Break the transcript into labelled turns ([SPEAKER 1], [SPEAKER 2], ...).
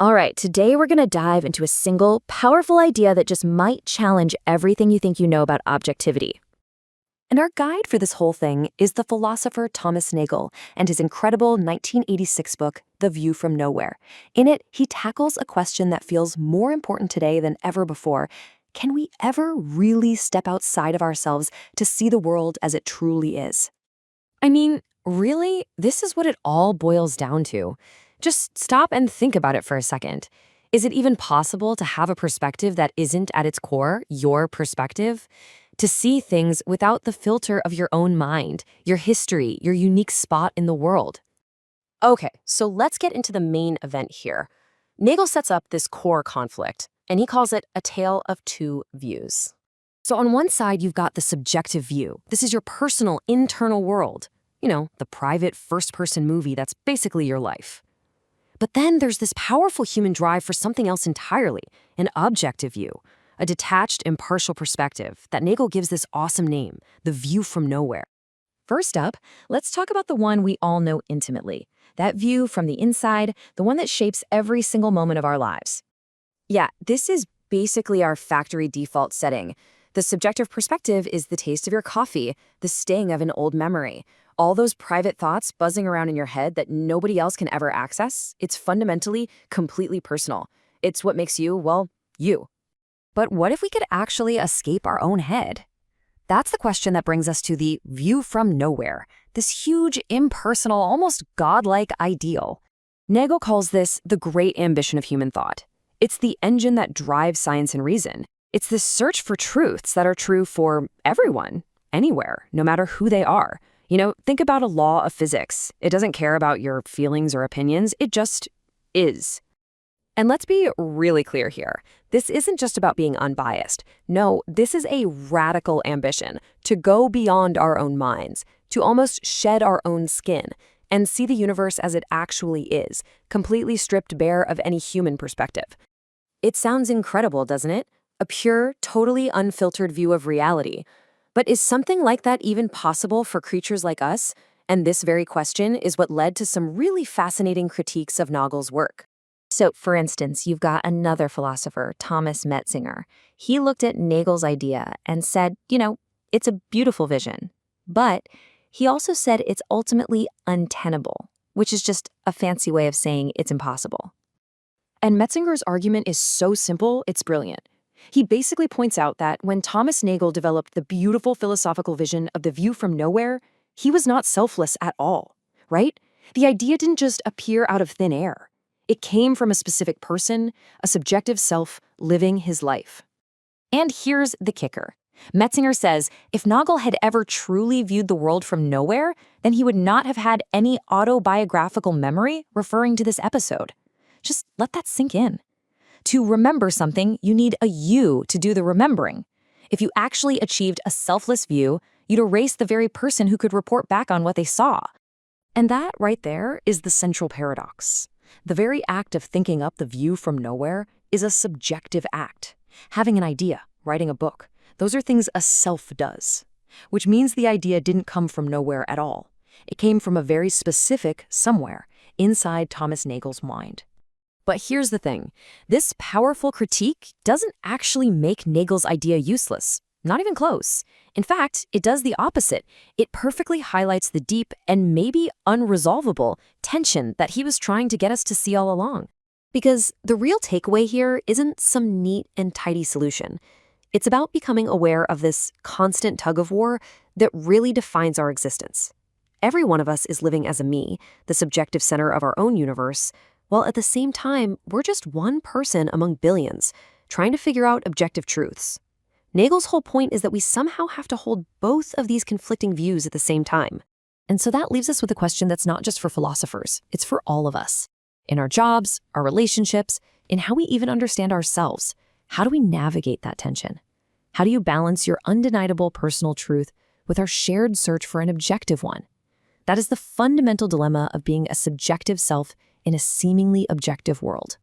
[SPEAKER 1] All right, today we're going to dive into a single, powerful idea that just might challenge everything you think you know about objectivity. And our guide for this whole thing is the philosopher Thomas Nagel and his incredible 1986 book, The View from Nowhere. In it, he tackles a question that feels more important today than ever before. Can we ever really step outside of ourselves to see the world as it truly is? I mean, really, this is what it all boils down to. Just stop and think about it for a second. Is it even possible to have a perspective that isn't at its core your perspective? To see things without the filter of your own mind, your history, your unique spot in the world? Okay, so let's get into the main event here. Nagel sets up this core conflict, and he calls it a tale of two views. So on one side, you've got the subjective view. This is your personal, internal world. You know, the private first-person movie that's basically your life. But then there's this powerful human drive for something else entirely, an objective view, a detached, impartial perspective that Nagel gives this awesome name, the view from nowhere. First up, let's talk about the one we all know intimately, that view from the inside, the one that shapes every single moment of our lives. Yeah, this is basically our factory default setting. The subjective perspective is the taste of your coffee, the sting of an old memory. All those private thoughts buzzing around in your head that nobody else can ever access, it's fundamentally, completely personal. It's what makes you, well, you. But what if we could actually escape our own head? That's the question that brings us to the view from nowhere, this huge, impersonal, almost godlike ideal. Nagel calls this the great ambition of human thought. It's the engine that drives science and reason. It's this search for truths that are true for everyone, anywhere, no matter who they are. You know, think about a law of physics. It doesn't care about your feelings or opinions. It just is. And let's be really clear here. This isn't just about being unbiased. No, this is a radical ambition to go beyond our own minds, to almost shed our own skin and see the universe as it actually is, completely stripped bare of any human perspective. It sounds incredible, doesn't it? A pure, totally unfiltered view of reality. But is something like that even possible for creatures like us? And this very question is what led to some really fascinating critiques of Nagel's work. So, for instance, you've got another philosopher, Thomas Metzinger. He looked at Nagel's idea and said, you know, it's a beautiful vision. But he also said it's ultimately untenable, which is just a fancy way of saying it's impossible. And Metzinger's argument is so simple, it's brilliant. He basically points out that when Thomas Nagel developed the beautiful philosophical vision of the view from nowhere, he was not selfless at all, right? The idea didn't just appear out of thin air. It came from a specific person, a subjective self living his life. And here's the kicker. Metzinger says if Nagel had ever truly viewed the world from nowhere, then he would not have had any autobiographical memory referring to this episode. Just let that sink in. To remember something, you need a you to do the remembering. If you actually achieved a selfless view, you'd erase the very person who could report back on what they saw. And that right there is the central paradox. The very act of thinking up the view from nowhere is a subjective act. Having an idea, writing a book, those are things a self does, which means the idea didn't come from nowhere at all. It came from a very specific somewhere inside Thomas Nagel's mind. But here's the thing. This powerful critique doesn't actually make Nagel's idea useless. Not even close. In fact, it does the opposite. It perfectly highlights the deep and maybe unresolvable tension that he was trying to get us to see all along. Because the real takeaway here isn't some neat and tidy solution. It's about becoming aware of this constant tug-of-war that really defines our existence. Every one of us is living as a me, the subjective center of our own universe, while at the same time, we're just one person among billions, trying to figure out objective truths. Nagel's whole point is that we somehow have to hold both of these conflicting views at the same time. And so that leaves us with a question that's not just for philosophers, it's for all of us. In our jobs, our relationships, in how we even understand ourselves, how do we navigate that tension? How do you balance your undeniable personal truth with our shared search for an objective one? That is the fundamental dilemma of being a subjective self in a seemingly objective world.